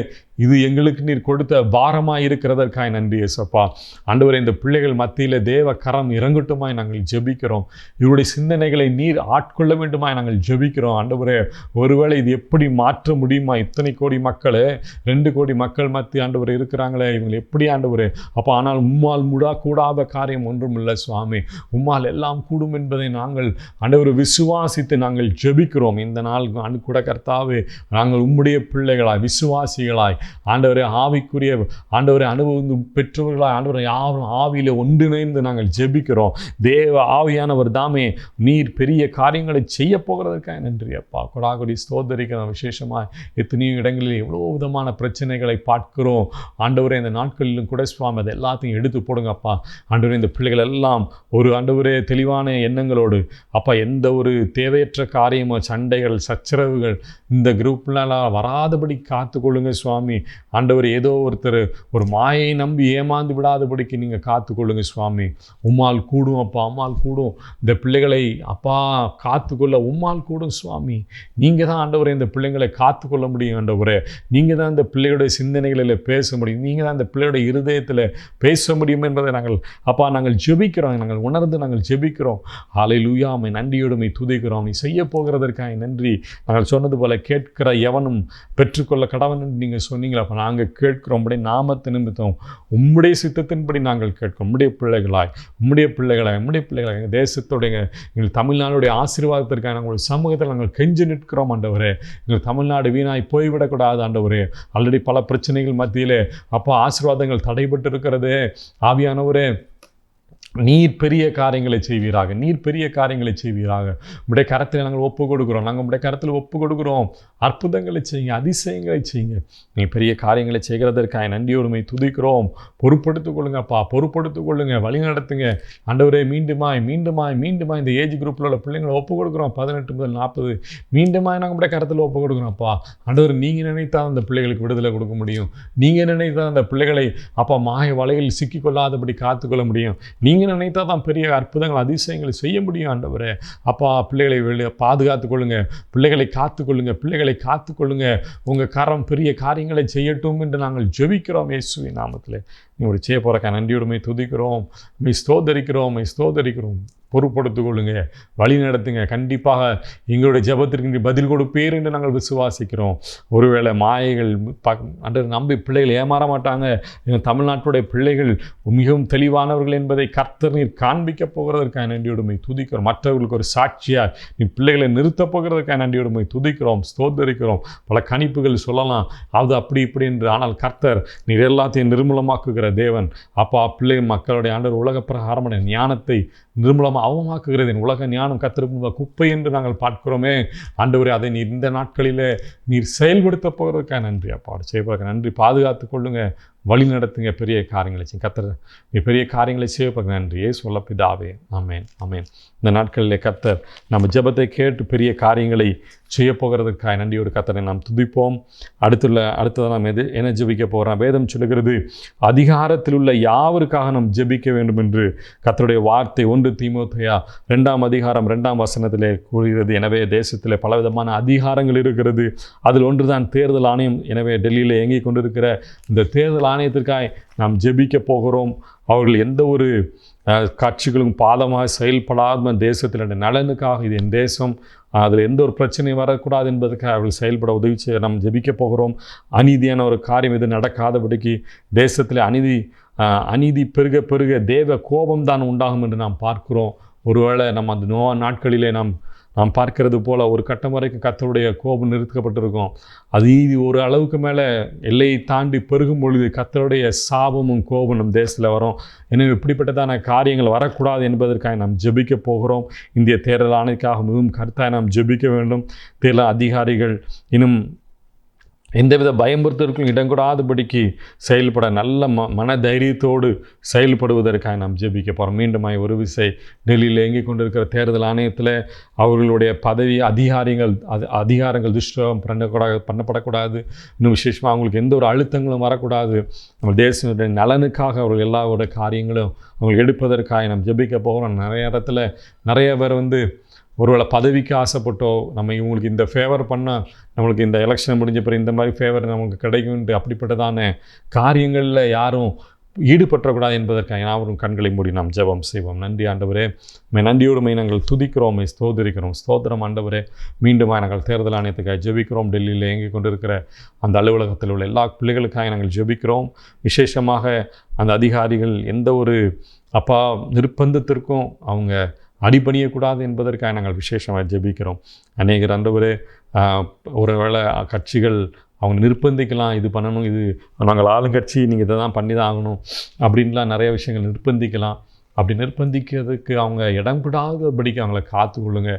இது எங்களுக்கு நீர் கொடுத்த பாரமாக இருக்கிறதற்காக நன்றி இயேசப்பா. ஆண்டவரே இந்த பிள்ளைகள் மத்தியில் தேவ கரம் இறங்கட்டுமாய் நாங்கள் ஜெபிக்கிறோம். இவருடைய சிந்தனைகளை நீர் ஆட்கொள்ள வேண்டுமாய் நாங்கள் ஜெபிக்கிறோம் ஆண்டவரே. ஒருவேளை இது எப்படி மாற்ற முடியுமா? இத்தனை கோடி மக்களே, 2 கோடி மக்கள் மத்திய ஆண்டவரே இருக்கிறாங்களே, இவங்களை எப்படி ஆண்டவரே அப்போ ஆனால் உம்மால் கூடாத காரியம் ஒன்றும் இல்லை சுவாமி. உம்மால் எல்லாம் கூடும் என்பதை நாங்கள் ஆண்டவரை விசுவாசித்து நாங்கள் ஜெபிக்கிறோம். இந்த நாள் கூட கர்த்தாவே நாங்கள் உம்முடைய பிள்ளைகளாய் விசுவாசிகளாய் ஆண்டவரே ஆவிக்குரிய ஆண்டவரை அனுபவம் பெற்றவர்களாய் ஆண்டவரை யாரும் ஆவியில் ஒன்றிணைந்து நாங்கள் ஜெபிக்கிறோம். தேவ ஆவியானவர் தாமே நீர் பெரிய காரியங்களை செய்ய போகிறதற்காக நன்றி அப்பா. கொடாகொடி ஸ்தோத்தரிக்கிறோம். விசேஷமாக எத்தனையோ இடங்களில் எவ்வளோ விதமான பிரச்சனைகளை பார்க்கிறோம் ஆண்டவரே. இந்த நாட்களிலும் கூட சுவாமி அதை எல்லாத்தையும் எடுத்து போடுங்கப்பா ஆண்டவரே. இந்த பிள்ளைகள் எல்லாம் ஒரு ஆண்டவரே தெளிவான எண்ணங்களோடு அப்பா எந்த ஒரு தேவையற்ற காரியமோ சண்டைகள் சச்சரவுகள் இந்த குரூப்லாம் வராதபடி காத்துக்கொள்ளுங்க சுவாமி. ஆண்டவர் ஏதோ ஒருத்தர் ஒரு மாயை நம்பி ஏமாந்து விடாதபடிக்கு நீங்கள் காத்துக்கொள்ளுங்க சுவாமி. உம்மால் கூடும் அப்பா, அம்மால் கூடும். இந்த பிள்ளைகளை அப்பா காத்துக்கொள்ள உம்மால் கூடும் சுவாமி. நீங்கள் தான் ஆண்டவரை இந்த பிள்ளைங்களை காத்துக்கொள்ள முடியும் ஆண்டவரே. நீங்கள் தான் இந்த பிள்ளைகளுடைய சிந்தனைகளில் பேச முடியும், நீங்கள் தான் இந்த பிள்ளையுடைய இருதயத்தில் பேச முடியும் என்பதை நாங்கள் ஜெபிக்கிறோம். நாங்கள் உணர்ந்து நாங்கள் ஜெபிக்கிறோம். ஹல்லேலூயா. உம்மை நன்றியோடு துதிக்கிறோம். நீ செய்ய போகிறதற்காக நன்றி. நாங்கள் சொன்னது போல கேட்கிற எவனும் பெற்றுக்கொள்ள கடவன் என்று நீங்கள் சொன்னீங்களா? அப்போ நாங்கள் கேட்கிறோம். உம்முடைய நாமத்தை நிமித்தம் உம்முடைய சித்தத்தின்படி நாங்கள் கேட்கிறோம். உம்முடைய பிள்ளைகளாய் எங்கள் தேசத்துடைய எங்கள் தமிழ்நாடுடைய ஆசீர்வாதத்திற்காக நாங்கள் சமூகத்தில் நாங்கள் கெஞ்சி நிற்கிறோம் ஆண்டவரே. எங்கள் தமிழ்நாடு வீணாய் போய்விடக்கூடாது ஆண்டவரே. ஆல்ரெடி பல பிரச்சனைகள் மத்தியிலே அப்போ ஆசீர்வாதங்கள் தடைபட்டு இருக்கிறது ஆவியானவரே. நீர் பெரிய காரியங்களை செய்வீராக, நீர் பெரிய காரியங்களை செய்வீராக. உம்முடைய கரத்தில் நாங்கள் ஒப்பு கொடுக்குறோம், நாங்கள் உம்முடைய கரத்தில் ஒப்பு கொடுக்குறோம். அற்புதங்களை செய்யுங்க, அதிசயங்களை செய்யுங்க. நீங்கள் பெரிய காரியங்களை செய்கிறதற்காக நன்றியோடுமை துதிக்கிறோம். பொறுப்படுத்திக் கொள்ளுங்கப்பா, பொறுப்படுத்திக் கொள்ளுங்க, வழி நடத்துங்க ஆண்டவரே. மீண்டுமாய் இந்த ஏஜ் குரூப்பில் உள்ள பிள்ளைங்களை ஒப்பு கொடுக்குறோம். 18 முதல் 40 மீண்டுமாய் நாங்கள் உம்முடைய கரத்தில் ஒப்பு கொடுக்குறோம்ப்பா. ஆண்டவர் நீங்கள் நினைத்தால் அந்த பிள்ளைகளுக்கு விடுதலை கொடுக்க முடியும். நீங்கள் நினைத்தால் அந்த பிள்ளைகளை அப்பா மாய வலையில் சிக்கிக்கொள்ளாதபடி காத்துக்கொள்ள முடியும். நீங்கள் நினைத்தால் தான் பெரிய அற்புதங்கள் அதிசயங்களை செய்ய முடியும் ஆண்டவரே. அப்பா பிள்ளைகளை பாதுகாத்து கொள்ளுங்க, பிள்ளைகளை காத்துக்கொள்ளுங்க. உங்கள் கரம் பெரிய காரியங்களை செய்யட்டும் என்று நாங்கள் ஜெபிக்கிறோம் இயேசுவின் நாமத்தில். நீங்களுடைய செய்ய போகிறக்க நன்றியோடுமை துதிக்கிறோம், ஸ்தோதரிக்கிறோம். பொறுப்படுத்திக் கொள்ளுங்க, வழி நடத்துங்க. கண்டிப்பாக எங்களுடைய ஜெபத்திற்கு பதில் கொடுப்பீர் என்று நாங்கள் விசுவாசிக்கிறோம். ஒருவேளை மாயைகள் அன்று நம்பி பிள்ளைகள் ஏமாற மாட்டாங்க. எங்கள் தமிழ்நாட்டுடைய பிள்ளைகள் மிகவும் தெளிவானவர்கள் என்பதை கர்த்தர் நீர் காண்பிக்க போகிறதற்காக நன்றியோடுமை துதிக்கிறோம். மற்றவர்களுக்கு ஒரு சாட்சியாக நீ பிள்ளைகளை நிறுத்தப் போகிறதற்காக நன்றியோடுமை துதிக்கிறோம், ஸ்தோத்தரிக்கிறோம். பல கணிப்புகள் சொல்லலாம், அது அப்படி இப்படி என்று. ஆனால் கர்த்தர் நீர் எல்லாத்தையும் நிர்மூலமாக்குகிற தேவன். அப்பா பிள்ளை மக்களுடைய ஆண்டவர் உலக பிரகாரமான ஞானத்தை நிர்மூலமாக அவமாக்குகிறது. உலக ஞானம் கத்திருக்கும் குப்பை என்று நாங்கள் பார்க்கிறோமே ஆண்டவரே, அதை நீர் இந்த நாட்களில் நீர் செயல்படுத்த போகிறதுக்காக நன்றி அப்பா. செய்வதற்கு நன்றி. பாதுகாத்து கொள்ளுங்க, வழி நடத்துங்க, பெரிய காரியங்களை செய்ய கர்த்தர் நீர் பெரிய காரியங்களை செய்வதற்கு நன்றி. சொல்ல பிதாவே, ஆமேன். இந்த நாட்களிலே கர்த்தர் நம்ம ஜெபத்தை கேட்டு பெரிய காரியங்களை செய்ய போகிறதுக்காக நன்றியோடு கர்த்தரை நாம் துதிப்போம். அடுத்ததாக நாம் என்ன ஜெபிக்க போகிறோம்? வேதம் சொல்லுகிறது, அதிகாரத்தில் உள்ள யாவருக்காக நாம் ஜெபிக்க வேண்டும் என்று கர்த்தருடைய வார்த்தை 1 தீமோத்தேயு 2 அதிகாரம் 2 வசனத்திலே கூறுகிறது. எனவே தேசத்தில் பலவிதமான அதிகாரங்கள் இருக்கிறது, அதில் ஒன்றுதான் தேர்தல் ஆணையம். எனவே டெல்லியில் இயங்கிக் கொண்டிருக்கிற இந்த தேர்தல் ஆணையத்திற்காக நாம் ஜெபிக்க போகிறோம். அவர்கள் எந்த ஒரு கட்சிகளும் பாதமாக செயல்படாத தேசத்தில் நலனுக்காக, இது என் தேசம், அதில் எந்த ஒரு பிரச்சனையும் வரக்கூடாது என்பதற்காக அவர்கள் செயல்பட உதவி செய்ய நாம் ஜெபிக்க போகிறோம். அநீதியான ஒரு காரியம் இது நடக்காதபடிக்கு தேசத்தில் அநீதி பெருக தேவ கோபம்தான் உண்டாகும் என்று நாம் பார்க்கிறோம். ஒருவேளை நம்ம அந்த நாட்களிலே நாம் பார்க்கிறது போல் ஒரு கட்டம் வரைக்கும் கர்த்தருடைய கோபம் நிறுத்தப்பட்டிருக்கும். அது ஒரு அளவுக்கு மேலே எல்லையை தாண்டி பெருகும் பொழுது கர்த்தருடைய சாபமும் கோபம் நம் தேசத்தில் வரும். எனவே இப்படிப்பட்டதான காரியங்கள் வரக்கூடாது என்பதற்காக நாம் ஜெபிக்க போகிறோம். இந்திய தேர்தல் ஆணையத்துக்காக மிகவும் கருத்தாக நாம் ஜெபிக்க வேண்டும். தேர்தல் அதிகாரிகள் இன்னும் எந்தவித பயமுறுத்தலுக்கும் இடங்கூடாதபடிக்கு செயல்பட நல்ல மன தைரியத்தோடு செயல்படுவதற்காக நாம் ஜெபிக்க போகிறோம். மீண்டுமாய் ஒரு விசை டெல்லியில் இயங்கிக் கொண்டிருக்கிற தேர்தல் ஆணையத்தில் அவர்களுடைய பதவி அதிகாரங்கள் துஷ்பிரயோகம் பண்ணப்படக்கூடாது. இன்னும் விசேஷமாக அவங்களுக்கு எந்த ஒரு அழுத்தங்களும் வரக்கூடாது. நம்ம தேசத்துடைய நலனுக்காக அவர்கள் எல்லாரோட காரியங்களும் அவங்க எடுப்பதற்காக நாம் ஜெபிக்க போகிறோம். நிறைய இடத்துல நிறைய பேர் ஒருவேளை பதவிக்கு ஆசைப்பட்டோ, நம்ம இவங்களுக்கு இந்த ஃபேவர் பண்ணால் நம்மளுக்கு இந்த எலெக்ஷன் முடிஞ்ச பிறகு இந்த மாதிரி ஃபேவர் நமக்கு கிடைக்கும்ட்டு அப்படிப்பட்டதான காரியங்களில் யாரும் ஈடுபற்றக்கூடாது என்பதற்காக யாவரும் கண்களை மூடி நாம் ஜெபம் செய்வோம். நன்றி ஆண்டவரே, நன்றியோடுமை நாங்கள் துதிக்கிறோம், ஸ்தோத்திரிக்கிறோம். ஸ்தோத்திரம் ஆண்டவரே. மீண்டும் நாங்கள் தேர்தல் ஆணையத்துக்காக ஜெபிக்கிறோம். டெல்லியில் இயங்கிக் கொண்டிருக்கிற அந்த அலுவலகத்தில் உள்ள எல்லா பிள்ளைகளுக்காக நாங்கள் ஜெபிக்கிறோம். விசேஷமாக அந்த அதிகாரிகள் எந்த ஒரு நிர்பந்தத்திற்கும் அவங்க அடிபணியக்கூடாது என்பதற்காக நாங்கள் விசேஷமாக ஜெபிக்கிறோம். அநேகர் ஆண்டவரே, ஒருவேளை கட்சிகள் அவங்க நிர்பந்திக்கலாம், இது பண்ணணும், இது நாங்கள் ஆளுங்கட்சி, நீங்கள் இதை தான் பண்ணி தான் ஆகணும் அப்படின்லாம் நிறைய விஷயங்கள் நிர்பந்திக்கலாம். அப்படி நிர்பந்திக்கிறதுக்கு அவங்க இடம் விடாதபடிக்கு அவங்கள காத்துக்கொள்ளுங்க.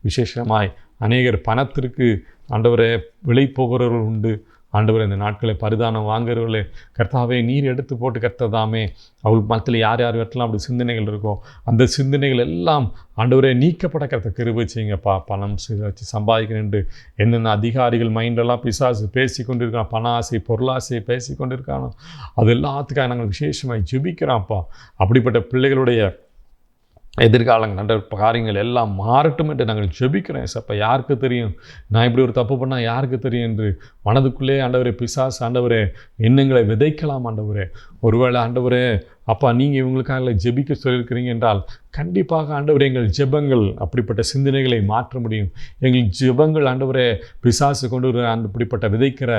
விசேஷமாய் அநேகர் பணத்திற்கு ஆண்டவரே விலை போகிறவர்கள் உண்டு. ஆண்டவர் இந்த நாட்களை பரிதானம் வாங்குறவர்களே கர்த்தாவே நீர் எடுத்து போட்டு கர்த்ததாமே அவங்களுக்கு மத்தியில் யார் வெட்டலாம் அப்படி சிந்தனைகள் இருக்கும். அந்த சிந்தனைகள் எல்லாம் ஆண்டவரே நீக்கப்பட கர்த்த கிருபை செய்யுங்கப்பா. பணம் வச்சு சம்பாதிக்கிறேன்ட்டு என்னென்ன அதிகாரிகள் மைண்டெல்லாம் பிசாசு பேசி கொண்டிருக்கான், பண ஆசை பொருளாசையை பேசி கொண்டிருக்கானோ அது எல்லாத்துக்காக நாங்கள் விசேஷமாக ஜெபிக்கிறோம்ப்பா. அப்படிப்பட்ட பிள்ளைகளுடைய எதிர்காலங்கள் நல்ல காரியங்கள் எல்லாம் மாறட்டும் என்று நாங்கள் ஜெபிக்கிறோம். அப்போ யாருக்கு தெரியும் நான் இப்படி ஒரு தப்பு பண்ணால் யாருக்கு தெரியும் என்று மனதுக்குள்ளே ஆண்டவரே பிசாசு ஆண்டவரே எண்ணங்களை விதைக்கலாம். ஆண்டவரே ஒருவேளை ஆண்டவரே அப்பா நீங்கள் இவங்களுக்காக ஜெபிக்க சொல்லியிருக்கிறீங்க என்றால் கண்டிப்பாக ஆண்டவரே எங்கள் ஜெபங்கள் அப்படிப்பட்ட சிந்தனைகளை மாற்ற முடியும். எங்கள் ஜெபங்கள் ஆண்டவரே பிசாசு கொண்டு வர அப்படிப்பட்ட விதைக்கிற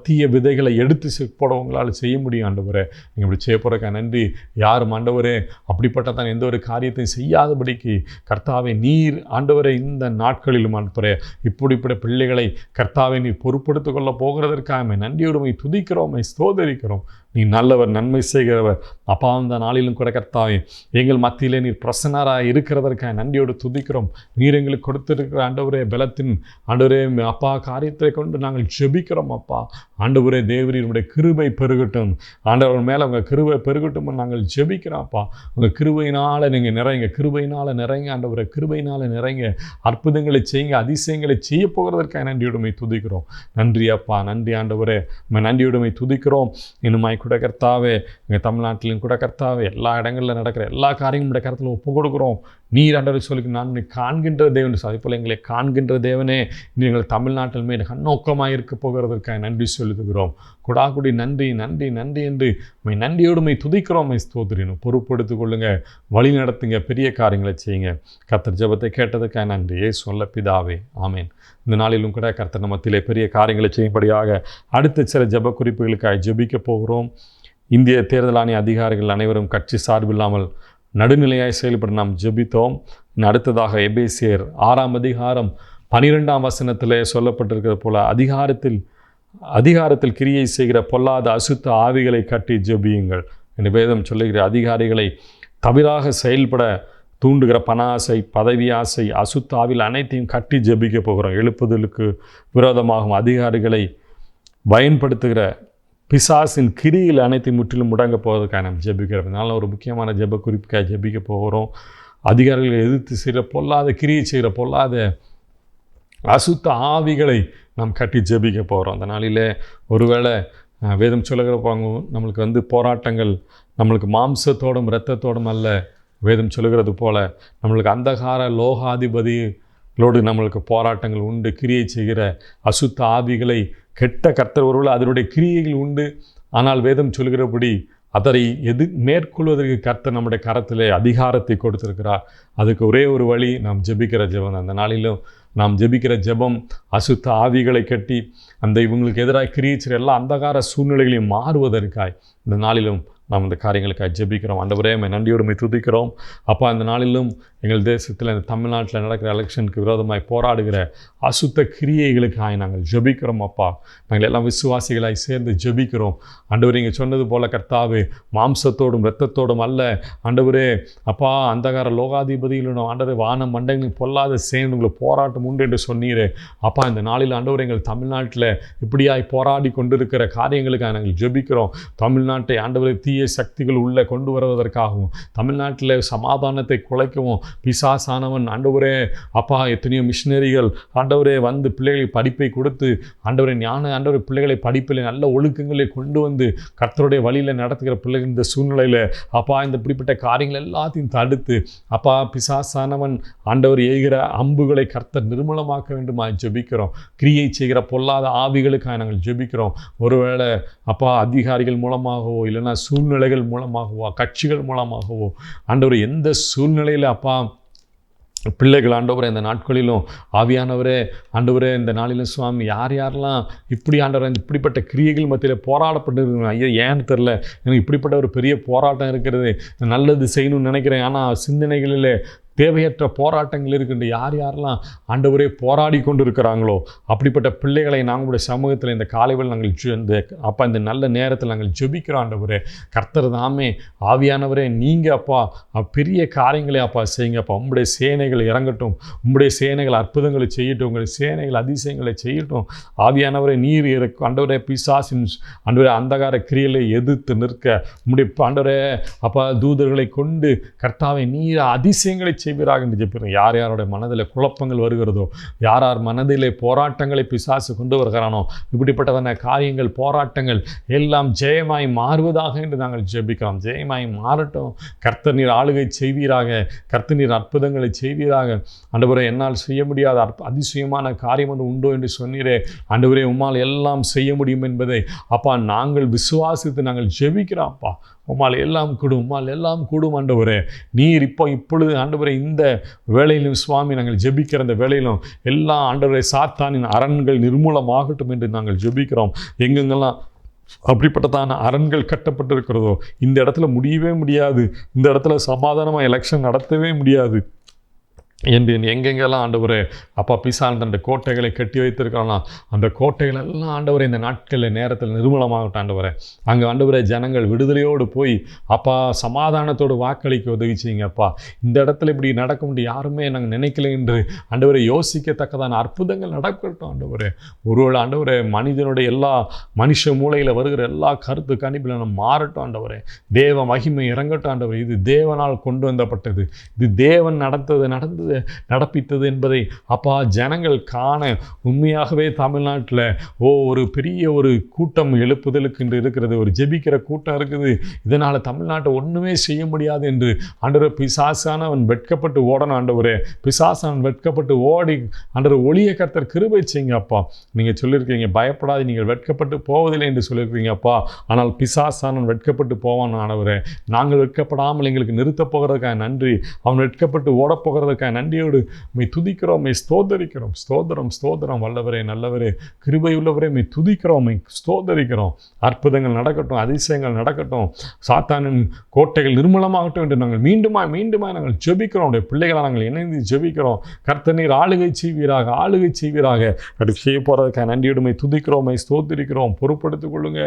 தீய விதைகளை எடுத்து போட உங்களால் செய்ய முடியும் ஆண்டவரே. நீங்கள் இப்படி செய்ய போகிறக்கா நன்றி. யாரும் ஆண்டவரே அப்படிப்பட்டதான் எந்த ஒரு காரியத்தையும் செய்யாதபடிக்கு கர்த்தாவே நீர் ஆண்டவரே இந்த நாட்களிலும் ஆண்டவரே இப்படிப்பட்ட பிள்ளைகளை கர்த்தாவை நீர் பொறுப்படுத்திக் கொள்ள போகிறதற்காக நன்றியோடுமை துதிக்கிறோம், ஸ்தோதரிக்கிறோம். நீ நல்லவர், நன்மை செய்கிறவர். அந்த நாளிலும் கூட கர்த்தாவே எங்கள் மத்தியிலே நீர் பிரசன்னராக இருக்கிறதற்காக நன்றியோடு துதிக்கிறோம். நீர் எங்களுக்கு கொடுத்திருக்கிற ஆண்டவரே பலத்தின் ஆண்டவரே காரியத்தை கொண்டு நாங்கள் ஜெபிக்கிறோம். ஆண்டவரே தேவரீர் உங்களுடைய கிருபை பெருகட்டும். ஆண்டவர் மேலே உங்கள் கிருபை பெருகட்டும் நாங்கள் ஜெபிக்கிறோம். உங்கள் கிருபையினால் நீங்கள் நிறைங்க, கிருபையினால் நிறைங்க ஆண்டவரே, கிருபையினால் நிறைங்க. அற்புதங்களை செய்யுங்க, அதிசயங்களை செய்ய போகிறதற்காக நன்றியோடுமை துதிக்கிறோம். நன்றி நன்றி ஆண்டவரே, நன்றியோடுமை துதிக்கிறோம். இன்னுமாய் கூட கர்த்தாவே எங்கள் தமிழ்நாட்டிலும் கூட கர்த்தாவே எல்லா இடங்களில் நடக்கிற எல்லா காரியங்களும் உடைய கருத்தில் ஒப்பு கொடுக்குறோம். நீர் ஆண்டவரை சொல்லி நான் காண்கின்ற தேவன், அதே போல் எங்களை காண்கின்ற தேவனே நீ எங்கள் தமிழ்நாட்டில் மேல் கண்ணோக்கமாக இருக்க போகிறதற்காக நன்றி செலுத்துகிறோம். குடாக்குடி நன்றி நன்றி நன்றி என்று நன்றியோடுமை துதிக்கிறோம், ஸ்தோத்திரினும். பொறுப்படுத்திக் கொள்ளுங்க, வழி நடத்துங்க, பெரிய காரியங்களை செய்யுங்க. கர்த்தர் ஜெபத்தை கேட்டதுக்காக நன்றி. சொல்ல பிதாவே, ஆமேன். இந்த நாளிலும் கூட கர்த்தர் மத்தியிலே பெரிய காரியங்களை செய்யும்படியாக அடுத்த சில ஜெப குறிப்புகளுக்காக ஜெபிக்க போகிறோம். இந்திய தேர்தல் ஆணைய அதிகாரிகள் அனைவரும் கட்சி சார்பில்லாமல் நடுநிலையாய் செயல்பட நாம் ஜெபித்தோம். அடுத்ததாக எபேசியர் 6ஆம் அதிகாரம் 12ஆம் வசனத்திலே சொல்லப்பட்டிருக்கிற போல அதிகாரத்தில் கிரியை செய்கிற பொல்லாத அசுத்த ஆவிகளை கட்டி ஜெபியுங்கள் என்று வேதம் சொல்லுகிற அதிகாரிகளை தவிராக செயல்பட தூண்டுகிற பண ஆசை, பதவி ஆசை, அசுத்த ஆவிகள் அனைத்தையும் கட்டி ஜெபிக்க போகிறோம். எழுப்புதலுக்கு விரோதமாகும் அதிகாரிகளை பயன்படுத்துகிற பிசாசின் கிரியில் அனைத்தையும் முற்றிலும் முடங்க போவதற்காக நாம் ஜெபிக்கிறோம். அதனால் ஒரு முக்கியமான ஜெப குறிப்புக்காக ஜெபிக்க போகிறோம். அதிகாரிகளை எதிர்த்து செய்கிற பொல்லாத கிரியை செய்கிற பொல்லாத அசுத்த ஆவிகளை நாம் கட்டி ஜெபிக்க போகிறோம். அந்த நாளில் ஒருவேளை வேதம் சொல்லுகிறப்பாங்க நம்மளுக்கு போராட்டங்கள் நம்மளுக்கு மாம்சத்தோடும் இரத்தத்தோடும் அல்ல. வேதம் சொல்லுகிறது போல நம்மளுக்கு அந்தகார லோகாதிபதிகளோடு நம்மளுக்கு போராட்டங்கள் உண்டு. கிரியை செய்கிற அசுத்த ஆவிகளை கெட்ட கர்த்தர் ஒருவேளை அதனுடைய கிரியைகள் உண்டு. ஆனால் வேதம் சொல்கிறபடி அதை மேற்கொள்வதற்கு கர்த்தர் நம்முடைய கரத்திலே அதிகாரத்தை கொடுத்திருக்கிறார். அதுக்கு ஒரே ஒரு வழி நாம் ஜெபிக்கிற ஜெபம். அந்த நாளிலும் நாம் ஜெபிக்கிற ஜெபம் அசுத்த ஆவிகளை கட்டி இவங்களுக்கு எதிராக கிரியிச்சிற எல்லா அந்தகார சூழ்நிலைகளையும் மாறுவதற்காய் இந்த நாளிலும் நாம் இந்த காரியங்களுக்காக ஜெபிக்கிறோம். ஆண்டவரே நன்றியோடுமை துதிக்கிறோம். அந்த நாளிலும் எங்கள் தேசத்தில் இந்த தமிழ்நாட்டில் நடக்கிற எலெக்ஷனுக்கு விரோதமாய் போராடுகிற அசுத்த கிரியைகளுக்காக நாங்கள் ஜெபிக்கிறோம். நாங்கள் எல்லாம் விசுவாசிகளாய் சேர்ந்து ஜெபிக்கிறோம். ஆண்டவரே இங்கே சொன்னது போல கர்த்தாவே மாம்சத்தோடும் இரத்தத்தோடும் அல்ல ஆண்டவரே அந்தகார லோகாதிபதிகளும் ஆண்டவரே வானம் மண்டங்களில் பொல்லாத சேர்ந்து உங்களுக்கு போராட்டம் உண்டு என்று சொன்னீரே. இந்த நாளில் ஆண்டவரே எங்கள் தமிழ்நாட்டில் இப்படியாய் போராடி கொண்டிருக்கிற காரியங்களுக்காக நாங்கள் ஜெபிக்கிறோம். தமிழ்நாட்டை ஆண்டவரே தீய சக்திகள் உள்ளே கொண்டு வருவதற்காகவும் தமிழ்நாட்டில் சமாதானத்தை குலைக்கவும் பிசாசானவன் ஆண்டவரே எத்தனையோ மிஷினரிகள் ஆண்டவரே பிள்ளைகளுக்கு படிப்பை கொடுத்து ஆண்டவரே ஆண்டவரே பிள்ளைகளை படிப்பில் நல்ல ஒழுக்கங்களை கொண்டு வந்து கர்த்தருடைய வழியில் நடத்துகிற பிள்ளைகள் இந்த சூழ்நிலையில் இந்த இப்படிப்பட்ட காரியங்கள் எல்லாத்தையும் தடுத்து பிசாசானவன் ஆண்டவர் ஏகிற அம்புகளை கர்த்தர் நிர்மூலமாக்க வேண்டுமா ஜெபிக்கிறோம். கிரியை செய்கிற பொல்லாத ஆவிகளுக்காக நாங்கள் ஜெபிக்கிறோம். ஒருவேளை அதிகாரிகள் மூலமாகவோ இல்லைன்னா சூழ்நிலைகள் மூலமாகவோ கட்சிகள் மூலமாகவோ ஆண்டவர் எந்த சூழ்நிலையில் பிள்ளைகள் ஆண்டவரே இந்த நாட்களிலும் ஆவியானவரே ஆண்டவரே இந்த நாளிலும் சுவாமி யாரெல்லாம் இப்படி ஆண்டவரே இப்படிப்பட்ட கிரியைகள் மத்தியில் போராடப்பட்டு ஐயோ ஏன்னு தெரில, எனக்கு இப்படிப்பட்ட ஒரு பெரிய போராட்டம் இருக்கிறது, நல்லது செய்யணும்னு நினைக்கிறேன், ஆனால் சிந்தனைகளில் தேவையற்ற போராட்டங்கள் இருக்கின்ற யாரெல்லாம் ஆண்டவரே போராடி கொண்டு இருக்கிறாங்களோ அப்படிப்பட்ட பிள்ளைகளை நாங்களுடைய சமூகத்தில் இந்த காலைவில் நாங்கள் இந்த நல்ல நேரத்தில் நாங்கள் ஜெபிக்கிறோம். ஆண்டவரே கர்த்தர் தாமே ஆவியானவரே நீங்கள் பெரிய காரியங்களை செய்யுங்க. உங்களுடைய சேனைகள் இறங்கட்டும், உங்களுடைய சேனைகள் அற்புதங்களை செய்யட்டும், உங்களுடைய சேனைகள் அதிசயங்களை செய்யட்டும். ஆவியானவரே நீர் ஆண்டவரே பிசாசின் ஆண்டவரே அந்தகார கிரியலை எதிர்த்து நிற்க உங்களுடைய ஆண்டவரே தூதர்களை கொண்டு கர்த்தாவை நீர் அதிசயங்களை செய்வீராக என்று ஜெபிக்கிறோம். யார் யாருடைய மனதில் குழப்பங்கள் வருகிறதோ, யார் யார் மனதிலே போராட்டங்களை பிசாசு கொண்டு வருகிறானோ, இப்படிப்பட்டதான காரியங்கள், போராட்டங்கள் எல்லாம் ஜெயமாய் மாறுவதாக என்று நாங்கள் ஜெபிக்கிறோம். ஜெயமாய் மாறட்டும். கர்த்தர் நீர் ஆளுகை செய்வீராக. கர்த்தர் நீர் அற்புதங்களை செய்வீராக. ஆண்டவரே, என்னால் செய்ய முடியாத அதிசயமான காரியம் ஒன்று உண்டோ என்று சொன்னீரே. ஆண்டவரே, உம்மால் எல்லாம் செய்ய முடியும் என்பதை அப்பா நாங்கள் விசுவாசித்து நாங்கள் ஜெபிக்கிறோம். அப்பா, உம்மால் எல்லாம் கூடும், உம்மால் எல்லாம் கூடும். ஆண்டவரே, நீர் இப்பொழுது ஆண்டவரே இந்த வேளையிலும் சுவாமி நாங்கள் ஜெபிக்கிற இந்த வேளையிலும் எல்லா ஆண்டவரே சாத்தானின் அரண்கள் நிர்மூலமாகட்டும் என்று நாங்கள் ஜெபிக்கிறோம். எங்கெங்கெல்லாம் அப்படிப்பட்டதான அரண்கள் கட்டப்பட்டு இருக்கிறதோ, இந்த இடத்துல முடியவே முடியாது, இந்த இடத்துல சமாதானமாக எலெக்ஷன் நடத்தவே முடியாது என்று எங்கெங்கெல்லாம் ஆண்டவரே அப்பா பிசான் தன்னுடைய கோட்டைகளை கட்டி வைத்திருக்கிறானா, அந்த கோட்டைகள் எல்லாம் ஆண்டவரே இந்த நாட்களில் நேரத்தில் நிர்மூலமாகட்டும். ஆண்டவரே, அங்கே ஆண்டவரே ஜனங்கள் விடுதலையோடு போய் அப்பா சமாதானத்தோடு வாக்களிக்க உதவி செய்யுங்க. அப்பா, இந்த இடத்துல இப்படி நடக்க முடியும் யாருமே நாங்கள் நினைக்கல என்று ஆண்டவரை யோசிக்கத்தக்கதான அற்புதங்கள் நடக்கட்டும். ஆண்டவரே, ஒருவேளை ஆண்டவரே மனிதனுடைய எல்லா மனுஷ மூளையில் வருகிற எல்லா கருத்து கணிப்பிலும் மாறட்டும். ஆண்டவரே, தேவ மகிமை இறங்கட்டும். ஆண்டவரே, இது தேவனால் கொண்டு வந்தப்பட்டது, இது தேவன் நடந்தது நடப்பித்தது என்பதை அப்பா ஜனங்கள் காண உண்மையாகவே தமிழ்நாட்டில் ஒரு பெரிய ஒரு கூட்டம் எழுப்புதலுக்கு என்று இருக்கிறது. ஒரு ஜெபிக்கிற கூட்டம் இருக்குது. இதனால் தமிழ்நாட்டை ஒன்றுமே செய்ய முடியாது என்று ஆண்டவரே பிசாசானவன் வெட்கப்பட்டு ஓடணும். ஆண்டவரே, பிசாசானவன் வெட்கப்பட்டு ஓடி ஆண்டவரே ஒளிய கர்த்தர் கிருபை செய்யுங்க. அப்பா, நீங்கள் சொல்லியிருக்கீங்க பயப்படாது, நீங்கள் வெட்கப்பட்டு போவதில்லை என்று சொல்லியிருக்கீங்க. அப்பா, ஆனால் பிசாசானவன் வெட்கப்பட்டு போவான். ஆண்டவரே, நாங்கள் வெட்கப்படாமல் எங்களுக்கு நிறுத்தப் போகிறதுக்காக நன்றி. அவன் வெட்கப்பட்டு ஓடப்போகிறதுக்காக நன்றியோடு மெய் துதிக்கிறோம், மெய் ஸ்தோத்தரிக்கிறோம். ஸ்தோத்திரம் ஸ்தோத்திரம். வல்லவரே, நல்லவரே, கிருபை உள்ளவரே, மெய் துதிக்கிறோம், மெய் ஸ்தோத்தரிக்கிறோம். அற்புதங்கள் நடக்கட்டும், அதிசயங்கள் நடக்கட்டும், சாத்தானின் கோட்டைகள் நிர்மூலமாகட்டும் என்று நாங்கள் மீண்டுமாய் நாங்கள் ஜெபிக்கிறோம். உடைய பிள்ளைகளை நாங்கள் இணைந்து ஜெபிக்கிறோம். கர்த்தர் நீர் ஆளுகை செய்வீராக அப்படி செய்ய போகிறதுக்காக நன்றியோடு மெய் துதிக்கிறோம், மெய் ஸ்தோத்தரிக்கிறோம். பொறுப்படுத்திக் கொள்ளுங்க,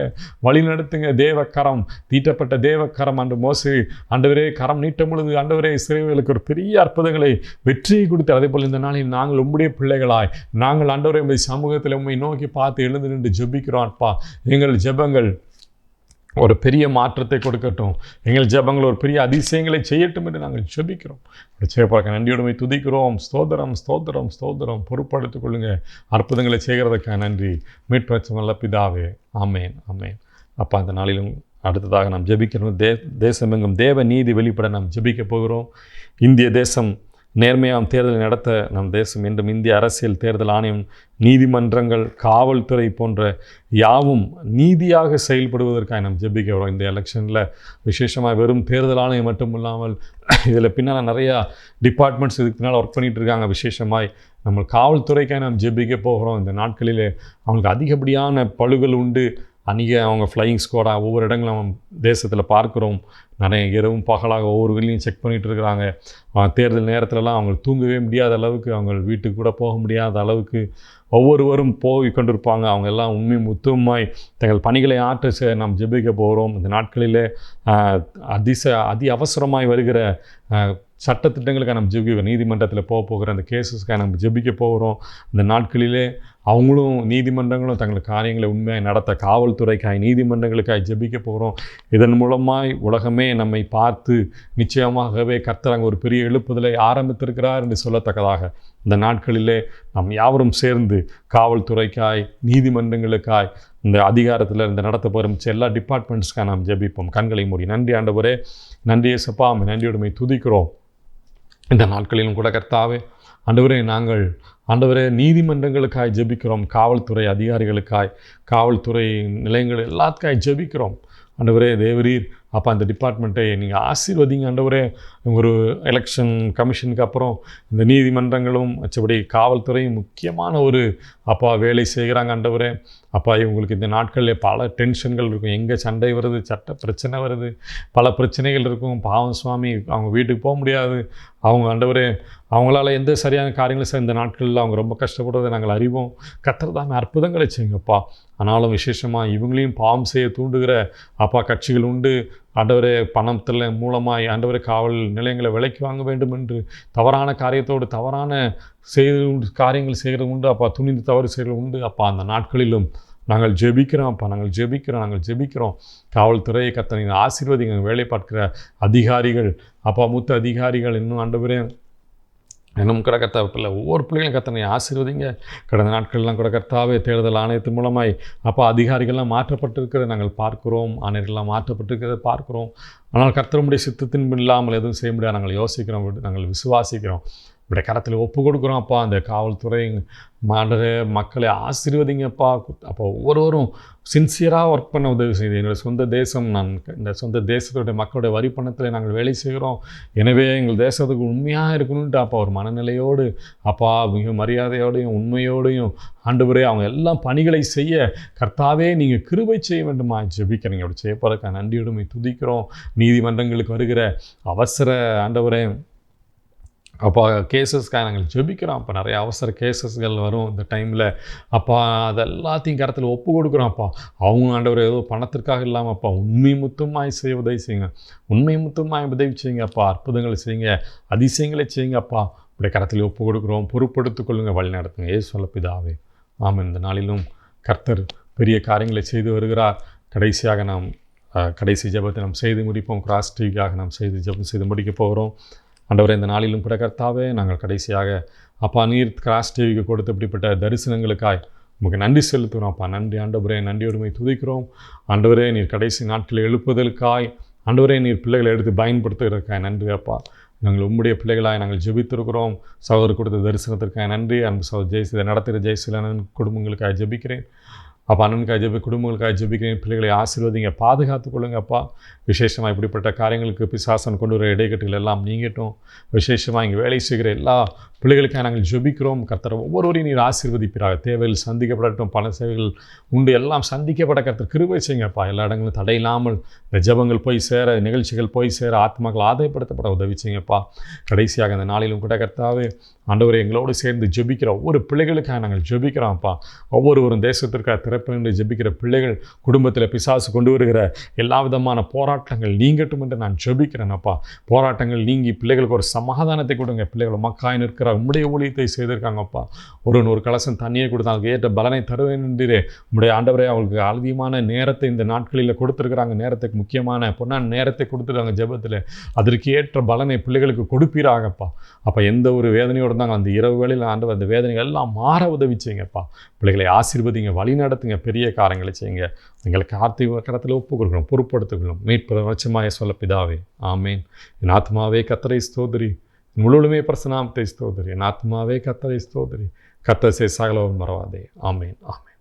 வழி நடத்துங்க. தேவக்கரம், தீட்டப்பட்ட தேவக்கரம் அன்று மோசே ஆண்டவரே கரம் நீட்டும் பொழுது ஆண்டவரே இஸ்ரவேலுக்கு ஒரு பெரிய அற்புதங்களை வெற்றியை கொடுத்து, அதே போல் இந்த நாளில் நாங்கள் உம்முடைய பிள்ளைகளாய் நாங்கள் ஆண்டவரே உம்முடைய சமூகத்தில் உம்மை நோக்கி பார்த்து எழுந்து நின்று ஜெபிக்கிறோம். அப்பா, எங்கள் ஜெபங்கள் ஒரு பெரிய மாற்றத்தை கொடுக்கட்டும், எங்கள் ஜெபங்கள் ஒரு பெரிய அதிசயங்களை செய்யட்டும் என்று நாங்கள் ஜெபிக்கிறோம். செய்யப்பாக்க நன்றியோடுமை துதிக்கிறோம். ஸ்தோத்திரம். பொறுப்படுத்திக் கொள்ளுங்க. அற்புதங்களை செய்கிறதுக்காக நன்றி. மீட்பு நல்ல பிதாவே, ஆமேன். அப்பா, இந்த நாளிலும் அடுத்ததாக நாம் ஜெபிக்கிறோம். தேசமெங்கும் தேவ நீதி வெளிப்பட நாம் ஜெபிக்க போகிறோம். இந்திய தேசம் நேர்மையாம் தேர்தலை நடத்த நம் தேசம் என்றும் இந்திய அரசியல் தேர்தல் ஆணையம், நீதிமன்றங்கள், காவல்துறை போன்ற யாவும் நீதியாக செயல்படுவதற்காக நாம் ஜெபிக்க வரோம். இந்த எலெக்ஷனில் விசேஷமாக வெறும் தேர்தல் ஆணையம் மட்டும் இல்லாமல் இதில் பின்னால் நிறையா டிபார்ட்மெண்ட்ஸ் இதுக்கு பின்னால் ஒர்க் பண்ணிகிட்டு இருக்காங்க. விசேஷமாய் நம்ம காவல்துறைக்காக நாம் ஜெபிக்க போகிறோம். இந்த நாட்களிலே அவங்களுக்கு அதிகப்படியான பழுகள் உண்டு. அவங்க ஃப்ளையிங் ஸ்குவாடாக ஒவ்வொரு இடங்களும் நம்ம தேசத்தில் பார்க்குறோம். நிறைய இரவும் பகலாக ஒவ்வொரு வீட்லையும் செக் பண்ணிகிட்டு இருக்கிறாங்க. தேர்தல் நேரத்திலலாம் அவங்க தூங்கவே முடியாத அளவுக்கு, அவங்க வீட்டுக்கு கூட போக முடியாத அளவுக்கு ஒவ்வொருவரும் போய் கொண்டிருப்பாங்க. அவங்க எல்லாம் உண்மை தங்கள் பணிகளை ஆற்ற நாம் ஜெபிக்க போகிறோம். இந்த நாட்களிலே அதி அவசரமாய் வருகிற சட்டத்திட்டங்களுக்காக நம்ம ஜெபிக்க, நீதிமன்றத்தில் போகிற அந்த கேஸஸ்க்காக நம்ம ஜெபிக்க போகிறோம். இந்த நாட்களிலே அவங்களும் நீதிமன்றங்களும் தங்கள் காரியங்களை உண்மையாக நடத்த காவல்துறைக்காய் நீதிமன்றங்களுக்காக ஜெபிக்க போகிறோம். இதன் மூலமாய் உலகமே நம்மை பார்த்து நிச்சயமாகவே கர்த்தர் அங்கே ஒரு பெரிய எழுப்புதலை ஆரம்பித்திருக்கிறார் என்று சொல்லத்தக்கதாக இந்த நாட்களிலே நாம் யாவரும் சேர்ந்து காவல்துறைக்காய் நீதிமன்றங்களுக்காய் இந்த அதிகாரத்தில் இந்த நடத்த போகிற எல்லா டிபார்ட்மெண்ட்ஸ்க்காக நாம் ஜெபிப்போம். கண்களை மூடி. நன்றி ஆண்டவரே, நன்றி இயேசுப்பா, நன்றியோடுமை துதிக்கிறோம். இந்த நாட்களிலும் கூட கர்த்தாவே ஆண்டவரே, நாங்கள் ஆண்டவரே நீதிமன்றங்களுக்காய் ஜெபிக்கிறோம். காவல்துறை அதிகாரிகளுக்காய், காவல்துறை நிலையங்கள் எல்லாத்துக்காய் ஜெபிக்கிறோம். ஆண்டவரே தேவரீர் அப்போ அந்த டிபார்ட்மெண்ட்டை நீங்கள் ஆசீர்வதிங்க. ஆண்டவரே, ஒரு எலெக்ஷன் கமிஷனுக்கு அப்புறம் இந்த நீதிமன்றங்களும் மற்றபடி காவல்துறையும் முக்கியமான ஒரு வேலை செய்கிறாங்க. ஆண்டவரே அப்பா, இவங்களுக்கு இந்த நாட்களில் பல டென்ஷன்கள் இருக்கும். எங்கே சண்டை வருது, சட்ட பிரச்சனை வருது, பல பிரச்சனைகள் இருக்கும். பாவம் சுவாமி, அவங்க வீட்டுக்கு போக முடியாது. அவங்க ஆண்டவரே அவங்களால எந்த சரியான காரியங்களும் இந்த நாட்களில் அவங்க ரொம்ப கஷ்டப்படுறதை நாங்கள் அறிவோம். கர்த்தர் தான் அற்புதங்களை செய்யுங்கப்பா. ஆனாலும் விசேஷமாக இவங்களையும் பாவம் செய்ய தூண்டுகிற கட்சிகள் உண்டு. ஆண்டவரே, பணத்தில் மூலமாய் ஆண்டவரே காவல் நிலையங்களை விலைக்கு வாங்க வேண்டும் என்று தவறான காரியத்தோடு தவறான காரியங்கள் செய்கிறது உண்டு. துணிந்து தவறு செய்கிறது உண்டு. அந்த நாட்களிலும் நாங்கள் ஜெபிக்கிறோம். நாங்கள் ஜெபிக்கிறோம். காவல்துறையை கர்த்தர் நீங்கள் ஆசீர்வதிங்க. வேலை பார்க்கிற அதிகாரிகள் மூத்த அதிகாரிகள் இன்னும் ஆண்டவரே இன்னும் கூட கர்த்தாவே பிள்ளை ஒவ்வொரு பிள்ளைகளும் கர்த்தனை ஆசீர்வதிங்க. கடந்த நாட்கள்லாம் கூட கர்த்தாவே தேர்தல் ஆணையத்தின் மூலமாய் அப்பா அதிகாரிகள்லாம் மாற்றப்பட்டிருக்கிறத நாங்கள் பார்க்கிறோம், ஆணையர்கள்லாம் மாற்றப்பட்டிருக்கிறத பார்க்கிறோம். ஆனால் கர்த்தருடைய சித்தத்தின் இல்லாமல் எதுவும் செய்ய முடியாது நாங்கள் யோசிக்கிறோம், நாங்கள் விசுவாசிக்கிறோம். இப்படி கரத்தில் ஒப்பு கொடுக்குறோம் அப்பா. அந்த காவல்துறை மாண்டரை மக்களை ஆசீர்வதிங்கப்பா. அப்போ ஒவ்வொருவரும் சின்சியராக ஒர்க் பண்ண உதவி செய்யுது. என்னுடைய சொந்த தேசம், நான் இந்த சொந்த தேசத்துடைய மக்களுடைய வரி பணத்தில் நாங்கள் வேலை செய்கிறோம். எனவே எங்கள் தேசத்துக்கு உண்மையாக இருக்கணுன்ட்டு அப்பா ஒரு மனநிலையோடு அப்பா மிக மரியாதையோடையும் உண்மையோடையும் ஆண்டவரே அவங்க எல்லாம் பணிகளை செய்ய கர்த்தாவே நீங்கள் கிருபை செய்ய வேண்டுமா ஜெபிக்கிறீங்க. அப்படி செய்யப்படுறதுக்கு நன்றியுடைமை துதிக்கிறோம். நீதிமன்றங்களுக்கு வருகிற அவசர ஆண்டவரே அப்பா கேசஸ்க்காக நாங்கள் ஜெபிக்கிறோம். அப்போ நிறைய அவசர கேசஸ்கள் வரும் இந்த டைமில் அப்பா. அது எல்லாத்தையும் கரத்தில் ஒப்பு கொடுக்குறோம் அப்பா. அவங்க ஆண்டவர் ஏதோ பணத்திற்காக இல்லாமல் அப்பா உண்மை முத்தமாய் செய்ய உதவி செய்யுங்க. உண்மை முத்தமாய் உதவி செய்யுங்க அப்பா. அற்புதங்களை செய்யுங்க, அதிசயங்களை செய்யுங்க அப்பா. இப்படி கரத்தில் ஒப்பு கொடுக்குறோம். பொறுப்படுத்திக் கொள்ளுங்க, வழி நடத்துங்க. இயேசுவின் பிதாவே ஆமென். இந்த நாளிலும் கர்த்தர் பெரிய காரியங்களை செய்து வருகிறார். கடைசியாக நாம் கடைசி ஜெபத்தை நாம் செய்து முடிப்போம். கிராஸ் டிவிக்காக நாம் ஜெபம் செய்து முடிக்க போகிறோம். ஆண்டவரே இந்த நாளிலும் கூட கர்த்தாவே நாங்கள் கடைசியாக அப்பா நீர் கிராஸ் டிவிக்கு கொடுத்த இப்படிப்பட்ட தரிசனங்களுக்காய் உங்களுக்கு நன்றி செலுத்துகிறோம் அப்பா. நன்றி ஆண்டவரே, நன்றியோடுமை துதிக்கிறோம் ஆண்டவரே. நீர் கடைசி நாட்களில் எழுப்புதலுக்காய் ஆண்டவரே நீர் பிள்ளைகளை எடுத்து பயன்படுத்துகிறதுக்காய் நன்றி அப்பா. நாங்கள் உம்முடைய பிள்ளைகளாய் நாங்கள் ஜெபித்திருக்கிறோம். சகோதரர் கொடுத்த தரிசனத்திற்காக நன்றி. அன்பு சகோதரர் ஜெயசீலன் நடத்துகிற ஜெயசீலன் குடும்பங்களுக்காக ஜெபிக்கிறேன் அப்பா. அண்ணனுக்காக ஜெபி, குடும்பங்களுக்காக ஜெபிக்கிறேன். பிள்ளைகளை ஆசீர்வதிங்க, பாதுகாத்து கொள்ளுங்க அப்பா. விசேஷமாக இப்படிப்பட்ட காரியங்களுக்கு பிசாசன் கொண்டு வர இடைக்கட்டுகள் எல்லாம் நீங்கட்டும். விசேஷமாக இங்கே வேலை செய்கிற எல்லா பிள்ளைகளுக்காக நாங்கள் ஜெபிக்கிறோம். கர்த்தர் ஒவ்வொருவரையும் நீர் ஆசீர்வதிப்பீராக. தேவையில் சந்திக்கப்படட்டும், பல சேவைகள் உண்டு, எல்லாம் சந்திக்கப்பட கர்த்தர் கிருபை செய்யுங்கப்பா. எல்லா இடங்களும் தடையில்லாமல் இந்த ஜெபங்கள் போய் சேர, நிகழ்ச்சிகள் போய் சேர, ஆத்மாக்கள் ஆதாயப்படுத்தப்பட உதவி செய்யுங்கப்பா. கடைசியாக இந்த நாளிலும் கூட கர்த்தாவே ஆண்டவரை எங்களோடு சேர்ந்து ஜெபிக்கிற ஒவ்வொரு பிள்ளைகளுக்காக நாங்கள் ஜெபிக்கிறோம்ப்பா. ஒவ்வொருவரும் தேசத்திற்காக திறப்பின்றி ஜெபிக்கிற பிள்ளைகள், குடும்பத்தில் பிசாசு கொண்டு வருகிற எல்லா விதமான போராட்டங்கள் நீங்கட்டும் என்று நான் ஜெபிக்கிறேனப்பா. போராட்டங்கள் நீங்கி பிள்ளைகளுக்கு ஒரு சமாதானத்தை கொடுங்க. பிள்ளைகள் மக்காய் நிற்கிற உம்முடைய ஊழியத்தை செய்திருக்காங்கப்பா. ஒரு கலசம் தண்ணியை கொடுத்து அதுக்கு ஏற்ற பலனை தருவேன் என்றே உம்முடைய ஆண்டவரே அவங்களுக்கு அதிகமான நேரத்தை இந்த நாட்களில் கொடுத்துருக்குறாங்க. நேரத்துக்கு முக்கியமான பொன்னான நேரத்தை கொடுத்துருக்காங்க ஜெபத்தில். அதற்கு ஏற்ற பலனை பிள்ளைகளுக்கு கொடுப்பீராகப்பா. அப்போ எந்த ஒரு வேதனையோடு இருந்தாங்க அந்த இரவு வேளையில் ஆண்டவர் அந்த வேதனைகள் எல்லாம் மாற உதவி செய்யுங்கப்பா. பிள்ளைகளை ஆசீர்வதிங்க, வழி நடத்துங்க, பெரிய காரியங்களை செய்யுங்க. எங்களுக்கு ஆர்த்திக கரத்தில் ஒப்பு கொடுக்கணும், பொறுப்படுத்திக்கணும். மீட்பு வச்சமாய சொல்ல பிதாவே ஆமேன். என் ஆத்மாவே கர்த்தரை ஸ்தோத்திரி, முழுவதுமே பிரசனாமத்தை ஸ்தோத்திரி. என் ஆத்மாவே கர்த்தரை ஸ்தோத்திரி, கர்த்தர் செய்த சகலவும் மறவாதே. ஆமேன் ஆமேன்.